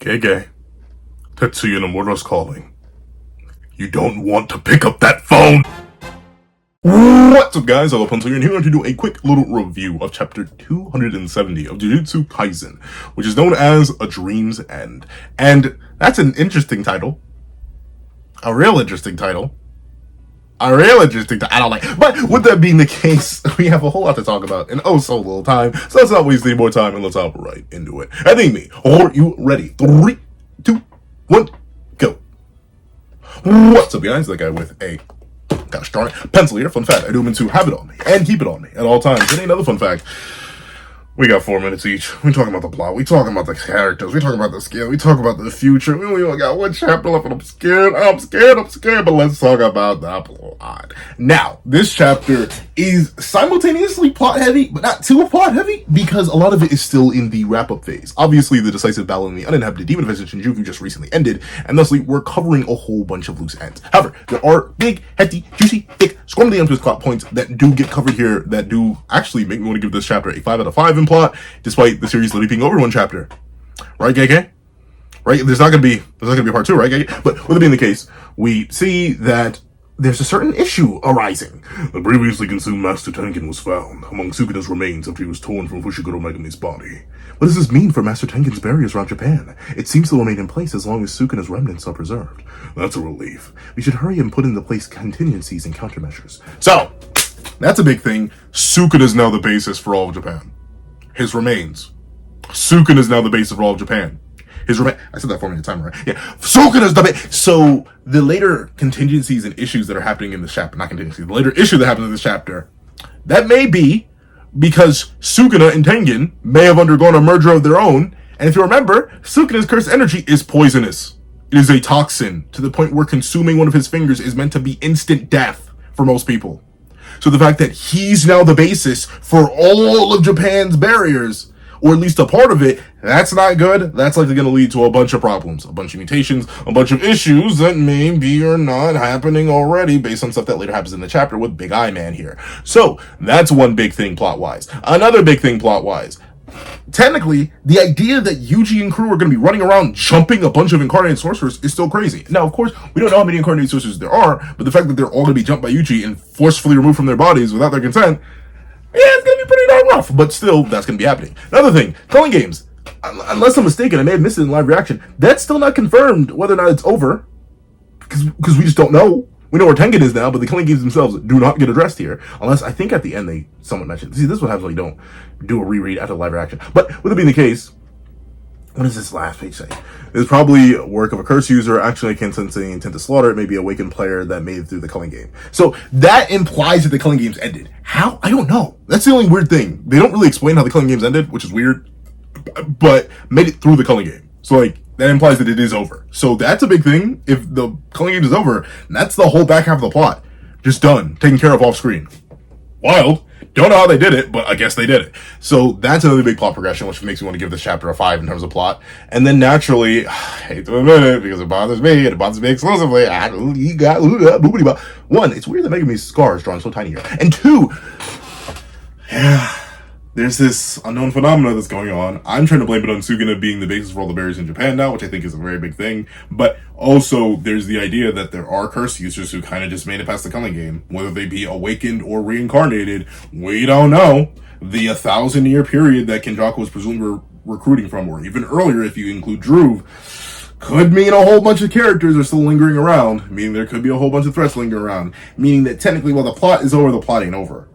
Gege, Tetsuya Nomura's calling. You don't want to pick up that phone! What's up, guys? I'm Pencil here, and here I'm going to do a quick little review of chapter 270 of Jujutsu Kaisen, which is known as A Dream's End. And that's an interesting title. A real interesting title. I don't like. But with that being the case, we have a whole lot to talk about in oh so little time. So let's not waste any more time and let's hop right into it. I think me. Are you ready? 3, 2, 1, go. What's up, guys? That guy with a gosh darn it pencil here. Fun fact: I do mean to have it on me and keep it on me at all times. And another fun fact: we got 4 minutes each. We talking about the plot. We talking about the characters. We talking about the skill. We talk about the future. We only got one chapter left, and I'm scared. But let's talk about the plot. Now, this chapter is simultaneously plot heavy, but not too plot heavy, because a lot of it is still in the wrap-up phase. Obviously, the decisive battle in the uninhabited demon division Shinjuku just recently ended, and thusly, we're covering a whole bunch of loose ends. However, there are big, hefty, juicy, thick, squirmily untwisted plot points that do get covered here that do actually make me want to give this chapter a 5 out of 5 in plot, despite the series literally being over one chapter. Right, KK? Right? There's not gonna be a part 2, right, KK? But with it being the case, we see that there's a certain issue arising. The previously consumed Master Tengen was found among Sukuna's remains after he was torn from Fushiguro Megumi's body. What does this mean for Master Tengen's barriers around Japan? It seems to remain in place as long as Sukuna's remnants are preserved. That's a relief. We should hurry and put into place contingencies and countermeasures. So, that's a big thing. Sukuna is now the basis for all of Japan. His remains. Sukuna is now the basis for all of Japan. I said that 4 minutes time, right? Yeah. Sukuna's the base. So the later contingencies and issues that are happening in this chapter, not contingencies, the later issue that happens in this chapter, that may be because Sukuna and Tengen may have undergone a merger of their own. And if you remember, Sukuna's cursed energy is poisonous. It is a toxin to the point where consuming one of his fingers is meant to be instant death for most people. So the fact that he's now the basis for all of Japan's barriers, or at least a part of it, that's not good. That's likely going to lead to a bunch of problems, a bunch of mutations, a bunch of issues that maybe are not happening already based on stuff that later happens in the chapter with Big Eye Man here. So that's one big thing plot-wise. Another big thing plot-wise. Technically, the idea that Yuji and crew are going to be running around jumping a bunch of incarnated sorcerers is still crazy. Now, of course, we don't know how many incarnated sorcerers there are, but the fact that they're all going to be jumped by Yuji and forcefully removed from their bodies without their consent, yeah, it's going to be pretty darn rough. But still, that's going to be happening. Another thing, Culling Games. Unless I'm mistaken, I may have missed it in live reaction. That's still not confirmed whether or not it's over, because we just don't know. We know where Tengen is now, but the Killing Games themselves do not get addressed here. Unless, I think at the end they somewhat mentioned. See, this is what happens when you don't do a reread after live reaction. But with it being the case, what does this last page say? It's probably work of a curse user, actually can't sense any intent to slaughter. It may be a awakened player that made it through the Culling Game. So that implies that the Culling Games ended. How? I don't know. That's the only weird thing. They don't really explain how the Culling Games ended, which is weird, but made it through the Culling Game. So, like, that implies that it is over. So that's a big thing. If the Culling Game is over, that's the whole back half of the plot. Just done. Taken care of off screen. Wild. Don't know how they did it, but I guess they did it. So that's another big plot progression, which makes me want to give this chapter a 5 in terms of plot. And then naturally, I hate to admit it, because it bothers me, and it bothers me exclusively. One, it's weird that Megumi's scar is drawn so tiny here. And two, there's this unknown phenomena that's going on. I'm trying to blame it on Sukuna being the basis for all the barriers in Japan now, which I think is a very big thing. But also, there's the idea that there are curse users who kind of just made it past the Culling Game. Whether they be awakened or reincarnated, we don't know. The 1,000-year period that Kenjaku was presumably recruiting from, or even earlier if you include Druve, could mean a whole bunch of characters are still lingering around, meaning there could be a whole bunch of threats lingering around, meaning that technically while the plot is over, the plot ain't over.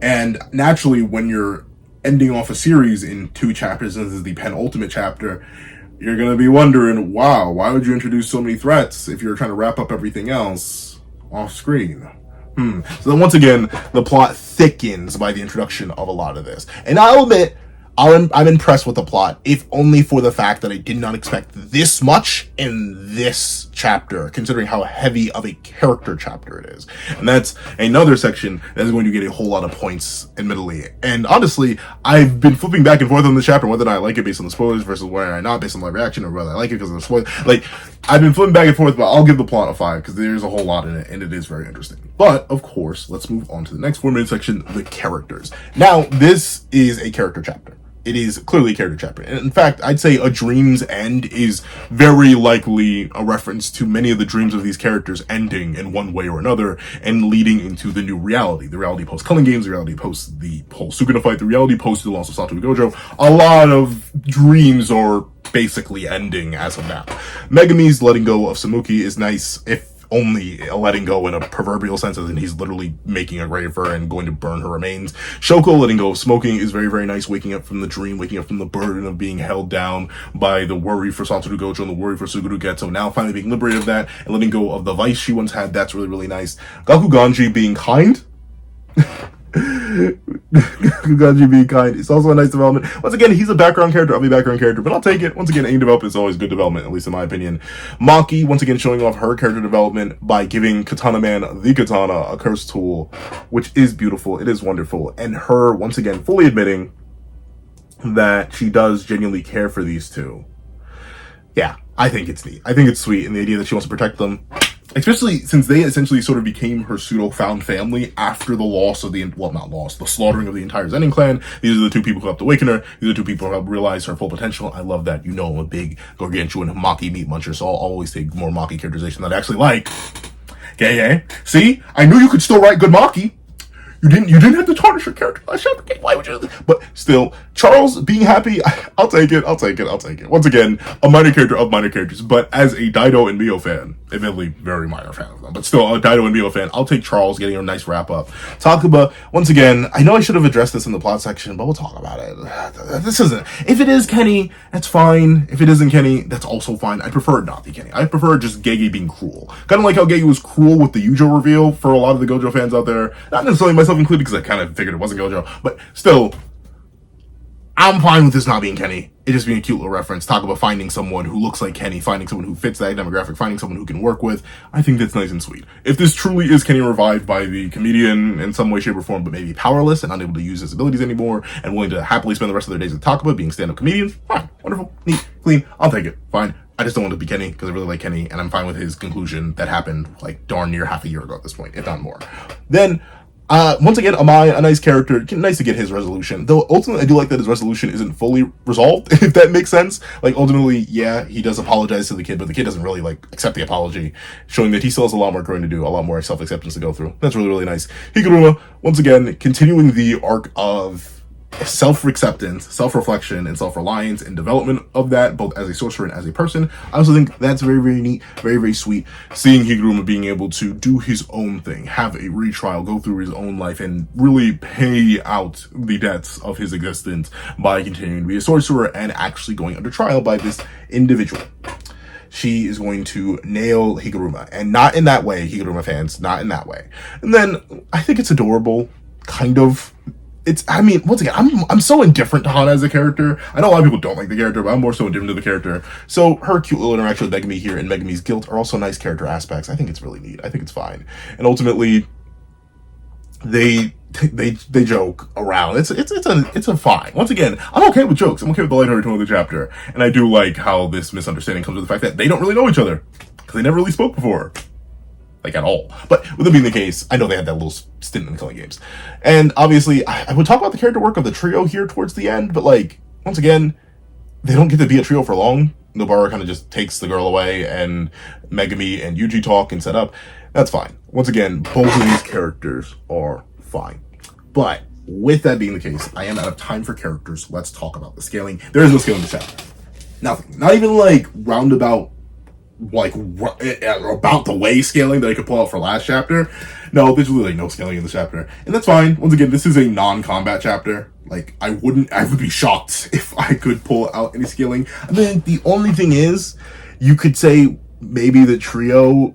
And naturally, when you're ending off a series in 2 chapters, and this is the penultimate chapter, you're going to be wondering, wow, why would you introduce so many threats if you're trying to wrap up everything else off screen? So then once again, the plot thickens by the introduction of a lot of this. And I'll admit, I'm impressed with the plot, if only for the fact that I did not expect this much in this chapter, considering how heavy of a character chapter it is. And that's another section that is going to get a whole lot of points, admittedly. And honestly, I've been flipping back and forth on this chapter, whether or not I like it based on the spoilers versus whether I not based on live reaction, or whether I like it because of the spoilers. Like, I've been flipping back and forth, but I'll give the plot a 5 because there's a whole lot in it, and it is very interesting. But, of course, let's move on to the next 4-minute section, the characters. Now, this is a character chapter. it is clearly a character chapter. And in fact, I'd say A Dream's End is very likely a reference to many of the dreams of these characters ending in one way or another and leading into the new reality. The reality post Culling Games, the reality post the whole Sukuna fight, the reality post the loss of Satoru Gojo. A lot of dreams are basically ending as of now. Megami's letting go of Samuki is nice, if only letting go in a proverbial sense, as in he's literally making a grave for her and going to burn her remains. Shoko letting go of smoking is very, very nice, waking up from the dream, waking up from the burden of being held down by the worry for Satoru Gojo and the worry for Suguru Getsu. Now finally being liberated of that and letting go of the vice she once had. That's really, really nice. Gakuganji being kind. Gakuganji being kind. It's also a nice development. Once again, he's a background character. I'll be a background character, but I'll take it. Once again, any development is always good development, at least in my opinion. Maki, once again, showing off her character development by giving Katana Man the katana, a cursed tool, which is beautiful. It is wonderful. And her, once again, fully admitting that she does genuinely care for these two. Yeah, I think it's neat. I think it's sweet. And the idea that she wants to protect them, especially since they essentially sort of became her pseudo-found family after the loss of the, well, not loss, the slaughtering of the entire Zenin clan. These are the two people who helped awaken her. These are the two people who helped realize her full potential. I love that. You know, I'm a big gargantuan Maki meat muncher, so I'll always take more Maki characterization that I actually like. Okay. See? I knew you could still write good Maki. You didn't have to tarnish your character last chapter. Why would you? But still, Charles being happy, I'll take it. Once again, a minor character of minor characters, but as a Daido and Mio fan, admittedly very minor fan of them, but still a Daido and Mio fan, I'll take Charles getting a nice wrap up. Takuba, once again, I know I should have addressed this in the plot section, but we'll talk about it. This isn't. If it is Kenny, that's fine. If it isn't Kenny, that's also fine. I prefer it not be Kenny. I prefer just Gege being cruel. Kind of like how Gege was cruel with the Yujo reveal for a lot of the Gojo fans out there. Not necessarily myself included, because I kind of figured it wasn't Gojo, but still, I'm fine with this not being Kenny. It just being a cute little reference. Talk about finding someone who looks like Kenny, finding someone who fits that demographic, finding someone who can work with. I think that's nice and sweet. If this truly is Kenny revived by the comedian in some way, shape, or form, but maybe powerless and unable to use his abilities anymore, and willing to happily spend the rest of their days with Takaba being stand-up comedians, fine, wonderful, neat, clean, I'll take it, fine. I just don't want to be Kenny, because I really like Kenny, and I'm fine with his conclusion that happened, like, darn near half a year ago at this point, if not more. Then, once again, Amai, a nice character, nice to get his resolution. Though, ultimately, I do like that his resolution isn't fully resolved, if that makes sense. Like, ultimately, yeah, he does apologize to the kid, but the kid doesn't really, like, accept the apology, showing that he still has a lot more growing to do, a lot more self-acceptance to go through. That's really, really nice. Higuruma, once again, continuing the arc of self-acceptance, self-reflection, and self-reliance and development of that, both as a sorcerer and as a person. I also think that's very, very neat, very, very sweet. Seeing Higuruma being able to do his own thing, have a retrial, go through his own life, and really pay out the debts of his existence by continuing to be a sorcerer and actually going under trial by this individual. She is going to nail Higuruma, and not in that way, Higuruma fans, not in that way. And then, I think it's adorable, kind of. I mean, once again, I'm so indifferent to Hana as a character. I know a lot of people don't like the character, but I'm more so indifferent to the character. So her cute little interaction with Megami here and Megami's guilt are also nice character aspects. I think it's really neat. I think it's fine. And ultimately, they joke around. It's a fine. Once again, I'm okay with jokes. I'm okay with the lighthearted tone of the chapter. And I do like how this misunderstanding comes with the fact that they don't really know each other, because they never really spoke before. Like, at all. But with it being the case, I know they had that little stint in the Culling Games. And obviously, I would talk about the character work of the trio here towards the end, but, like, once again, they don't get to be a trio for long. Nobara kind of just takes the girl away, and Megami and Yuji talk and set up. That's fine. Once again, both of these characters are fine. But with that being the case, I am out of time for characters. Let's talk about the scaling. There is no scaling in the chapter. Nothing. Not even, like, roundabout, like, about the way scaling that I could pull out for last chapter. No, there's really, like, no scaling in the chapter. And that's fine. Once again, this is a non-combat chapter. Like, I would be shocked if I could pull out any scaling. I mean, the only thing is, you could say maybe the trio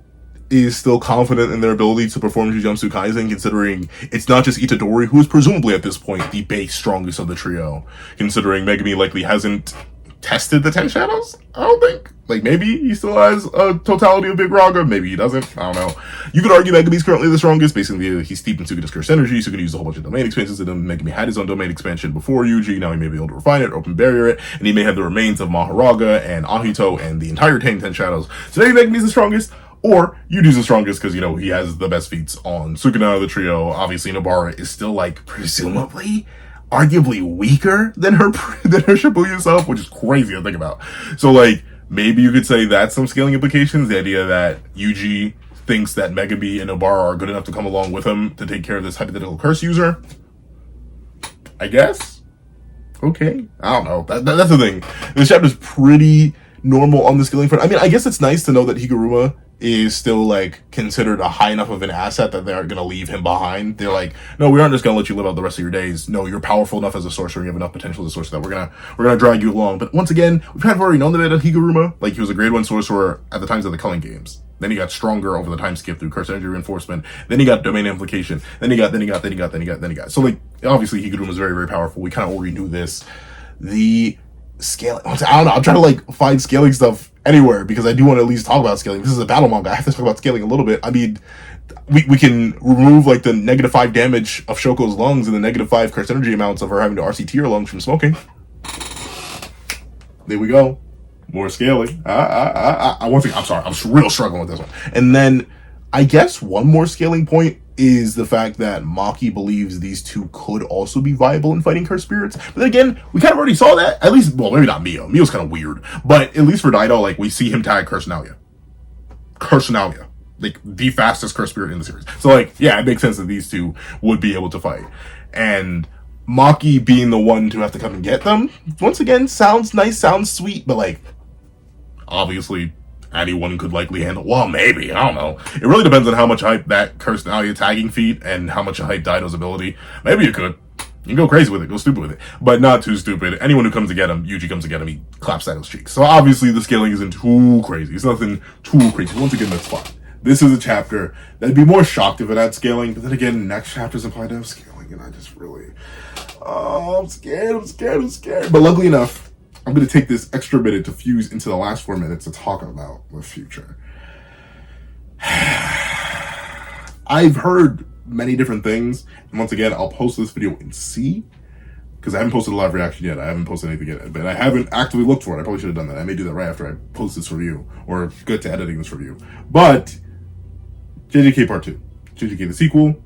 is still confident in their ability to perform Jujutsu Kaisen, considering it's not just Itadori, who is presumably at this point the base strongest of the trio, considering Megami likely hasn't tested the 10 shadows, I don't think. Like, maybe he still has a totality of Big Raga, maybe he doesn't, I don't know. You could argue Megami's currently the strongest. Basically, he's steeped in Sukuna's cursed energy, so he could use a whole bunch of domain expansions in him. Megami had his own domain expansion before Yuji, now he may be able to refine it, open barrier it, and he may have the remains of Maharaga and Ahito and the entire 10 shadows. So maybe Megami's the strongest, or Yuji's the strongest because, you know, he has the best feats on Sukuna of the trio. Obviously, Nobara is still, like, presumably arguably weaker than her Shibuya self, which is crazy to think about. So like maybe you could say that's some scaling implications. The idea that Yuji thinks that Megami and Obara are good enough to come along with him to take care of this hypothetical curse user. I guess. Okay, I don't know. That's the thing. This chapter's pretty normal on the scaling front. I mean, I guess it's nice to know that Higuruma is still like considered a high enough of an asset that they aren't going to leave him behind. They're like, no, we aren't just going to let you live out the rest of your days. No, you're powerful enough as a sorcerer. You have enough potential as a sorcerer that we're gonna drag you along. But once again, we've kind of already known that Higuruma, like he was a grade 1 sorcerer at the times of the Culling Games. Then he got stronger over the time skip through curse energy reinforcement. Then he got domain amplification. Then he got. So like obviously Higuruma is very, very powerful. We kind of already knew this. The scaling, I don't know. I'm trying to like find scaling stuff anywhere because I do want to at least talk about scaling. This is a battle manga. I have to talk about scaling a little bit. I mean, we can remove like the -5 damage of Shoko's lungs and the -5 curse energy amounts of her having to RCT her lungs from smoking. There we go. More scaling. Once again, I'm sorry. I'm real struggling with this one. And then I guess one more scaling point is the fact that Maki believes these two could also be viable in fighting cursed spirits. But then again, we kind of already saw that. At least, well, maybe not Mio. Mio's kind of weird. But at least for Daido, like, we see him tag Cursenalia. Like, the fastest cursed spirit in the series. So, like, yeah, it makes sense that these two would be able to fight. And Maki being the one to have to come and get them, once again, sounds nice, sounds sweet, but, like, obviously anyone could likely handle. Well, maybe. I don't know. It really depends on how much hype that Cursed Alia tagging feat and how much hype Daido's ability. Maybe you could. You can go crazy with it. Go stupid with it. But not too stupid. Anyone who comes to get him, Yuji comes to get him, he claps Daido's cheeks. So obviously the scaling isn't too crazy. It's nothing too crazy. Once again, that's fine. This is a chapter that'd be more shocked if it had scaling. But then again, next chapter's implied to have scaling. And I just really... Oh, I'm scared. But luckily enough, I'm going to take this extra minute to fuse into the last 4 minutes to talk about the future. I've heard many different things. And once again, I'll post this video in C. Because I haven't posted a live reaction yet. I haven't posted anything yet. But I haven't actively looked for it. I probably should have done that. I may do that right after I post this review. Or get to editing this review. But, JJK Part 2. JJK the sequel.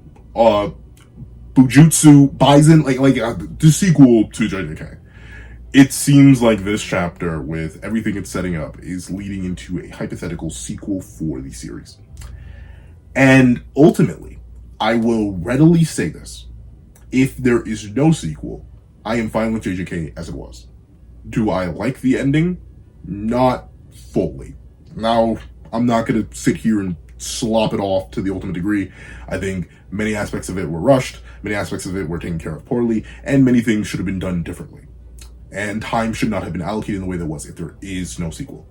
Jujutsu Kaisen. The sequel to JJK. It seems like this chapter, with everything it's setting up, is leading into a hypothetical sequel for the series. And ultimately, I will readily say this. If there is no sequel, I am fine with JJK as it was. Do I like the ending? Not fully. Now, I'm not going to sit here and slop it off to the ultimate degree. I think many aspects of it were rushed, many aspects of it were taken care of poorly, and many things should have been done differently. And time should not have been allocated in the way there was if there is no sequel.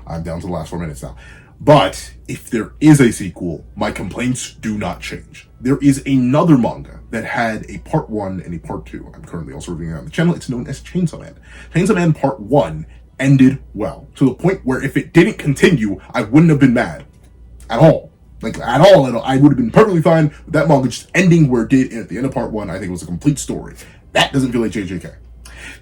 I'm down to the last 4 minutes now. But if there is a sequel, my complaints do not change. There is another manga that had a part 1 and a part 2. I'm currently also reviewing it on the channel. It's known as Chainsaw Man. Chainsaw Man part 1 ended well, to the point where if it didn't continue, I wouldn't have been mad. At all. I would have been perfectly fine with that manga just ending where it did. And at the end of part 1, I think it was a complete story. That doesn't feel like JJK.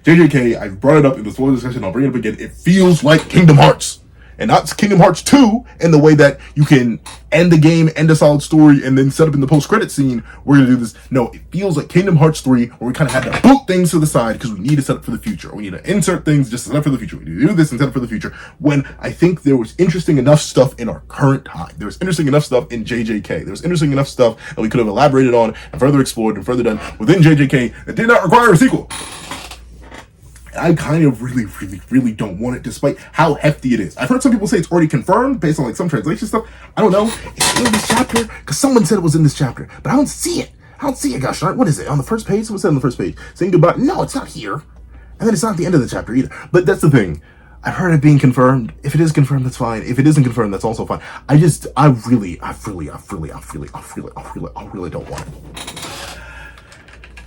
JJK, I've brought it up in the spoiler discussion, I'll bring it up again. It feels like Kingdom Hearts. And not Kingdom Hearts 2 in the way that you can end the game, end a solid story, and then set up in the post-credit scene, we're going to do this. No, it feels like Kingdom Hearts 3, where we kind of had to boot things to the side because we need to set up for the future. We need to insert things just to set up for the future. We need to do this and set up for the future. When I think there was interesting enough stuff in our current time. There was interesting enough stuff in JJK. There was interesting enough stuff that we could have elaborated on and further explored and further done within JJK that did not require a sequel. I kind of really don't want it, despite how hefty it is. I've heard some people say it's already confirmed based on like some translation stuff. I don't know. It's in this chapter because someone said it was in this chapter, but I don't see it. Gosh, what is it on the first page? What's that on the first page? Saying goodbye? No, it's not here. And then it's not at the end of the chapter either. But that's the thing. I've heard it being confirmed. If it is confirmed, that's fine. If it isn't confirmed, that's also fine. I really don't want it.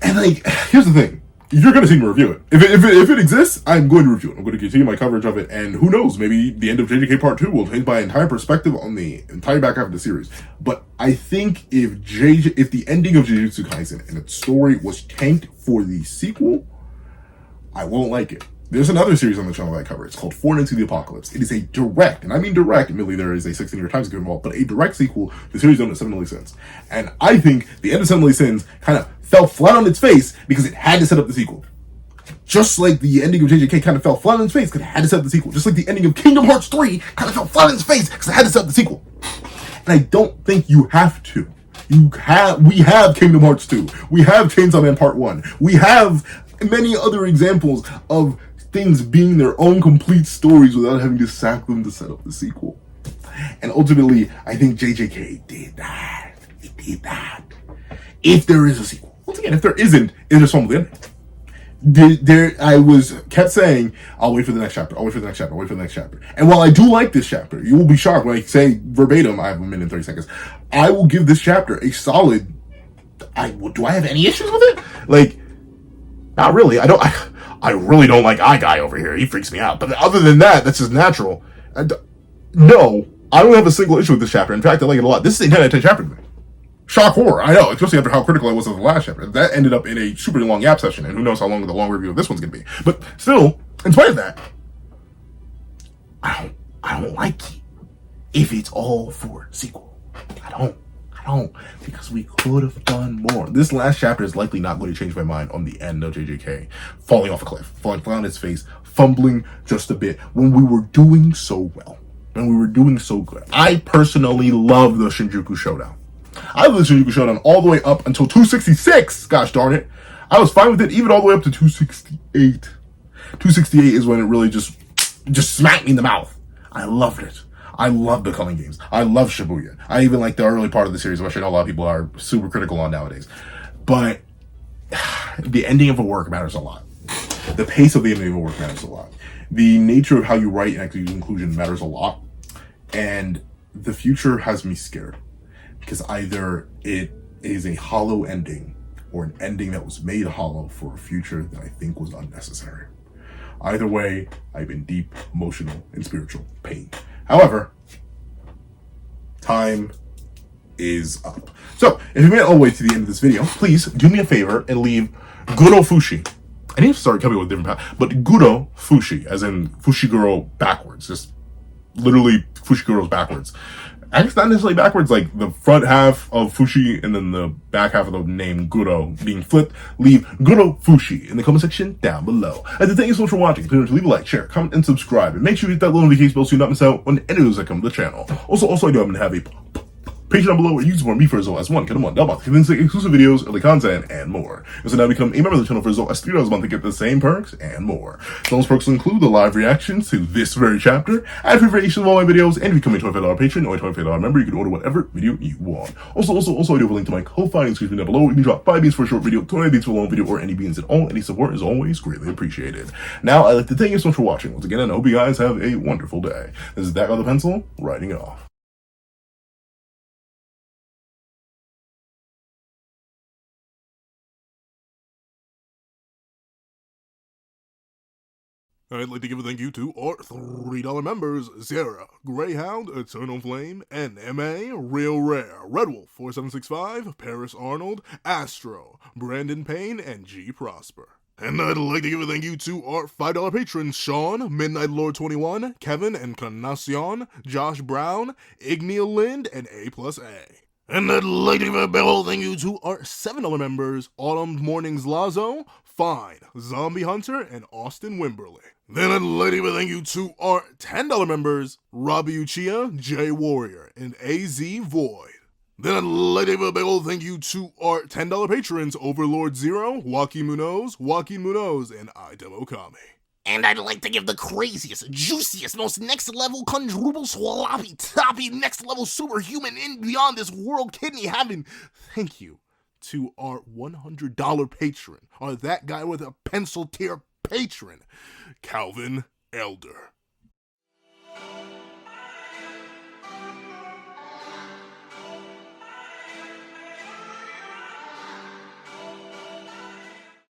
And like, here's the thing. You're going to see me review it. If it exists, I'm going to review it. I'm going to continue my coverage of it. And who knows, maybe the end of JJK Part 2 will change my entire perspective on the entire back half of the series. But I think if the ending of Jujutsu Kaisen and its story was tanked for the sequel, I won't like it. There's another series on the channel that I cover. It's called Foreign Into the Apocalypse. It is a direct, and I mean direct, admittedly there is a 16-year time skip involved, but a direct sequel to the series known as Seven Deadly Sins. And I think the end of Seven Deadly Sins kind of fell flat on its face because it had to set up the sequel. Just like the ending of JJK kind of fell flat on its face because it had to set up the sequel. Just like the ending of Kingdom Hearts 3 kind of fell flat on its face because it had to set up the sequel. And I don't think you have to. We have Kingdom Hearts 2. We have Chainsaw Man Part 1. We have many other examples of things being their own complete stories without having to sack them to set up the sequel. And ultimately, I think JJK did that. It did that. If there is a sequel. Once again, if there isn't, it's just fun with the ending. Kept saying, I'll wait for the next chapter, I'll wait for the next chapter, I'll wait for the next chapter. And while I do like this chapter, you will be shocked when I say verbatim, I have a minute and 30 seconds, I will give this chapter a solid, do I have any issues with it? Like, not really. I really don't like Guy over here. He freaks me out. But other than that, that's just natural. No, I don't have a single issue with this chapter. In fact, I like it a lot. This is a 10 out of 10 chapter to me. Shock horror, I know, especially after how critical I was of the last chapter. That ended up in a super long yap session, and who knows how long the long review of this one's gonna be. But still, in spite of that, I don't like it if it's all for sequel. I don't, because we could have done more. This last chapter is likely not going to change my mind on the end of JJK falling off a cliff, falling flat on its face, fumbling just a bit when we were doing so well, when we were doing so good. I personally love the Shinjuku Showdown. I love the Shinjuku Showdown all the way up until 266. Gosh darn it. I was fine with it even all the way up to 268. 268 is when it really just smacked me in the mouth. I loved it. I love the Culling games. I love Shibuya. I even like the early part of the series, which I know a lot of people are super critical on nowadays. But the ending of a work matters a lot. The pace of the ending of a work matters a lot. The nature of how you write and execute conclusion matters a lot. And the future has me scared. Because either it is a hollow ending or an ending that was made hollow for a future that I think was unnecessary. Either way, I'm in deep emotional and spiritual pain. However, time is up. So, if you made it all the way to the end of this video, please do me a favor and leave Guro Fushi. I need to start coming with a different path, but Guro Fushi, as in Fushiguro backwards. Just literally Fushiguro's backwards. And it's not necessarily backwards, like the front half of Fushi and then the back half of the name Guro being flipped. Leave Guro Fushi in the comment section down below. And thank you so much for watching. Please leave a like, share, comment, and subscribe. And make sure you hit that little notification bell so you don't miss out on any news that come to the channel. Also, I do happen to have a page down below where you can support me for as low as $1 a month, exclusive videos, early content, and more. And so now become a member of the channel for as low as $3 a month to get the same perks and more. Those perks include the live reactions to this very chapter, ad-free variations of all my videos, and if you become a $25 patron or a $25 member, you can order whatever video you want. Also, I do have a link to my Ko-Fi and screen down below. You can drop 5 beats for a short video, 20 beats for a long video, or any beans at all. Any support is always greatly appreciated. Now, I'd like to thank you so much for watching. Once again, and I hope you guys have a wonderful day. This is Dak on the Pencil, writing off. I'd like to give a thank you to our $3 members, Sarah, Greyhound, Eternal Flame, NMA, Real Rare, Redwolf 4765, Paris Arnold, Astro, Brandon Payne, and G Prosper. And I'd like to give a thank you to our $5 patrons, Sean, Midnight Lord 21, Kevin, Encarnacion, Josh Brown, Ignia Lind, and A+A. And I'd like to give a big ol' thank you to our $7 members, Autumn Mornings Lazo, Fine, Zombie Hunter, and Austin Wimberly. Then I'd like to give a thank you to our $10 members, Robbie Uchiha, Jay Warrior, and AZ Void. Then I'd like to give a big ol' thank you to our $10 patrons, Overlord Zero, Joaquin Munoz, and Idem Okami. And I'd like to give the craziest, juiciest, most next-level, quadruple, sloppy, toppy, next-level superhuman in beyond this world kidney having thank you to our $100 patron, or that guy with a pencil tier patron, Calvin Elder.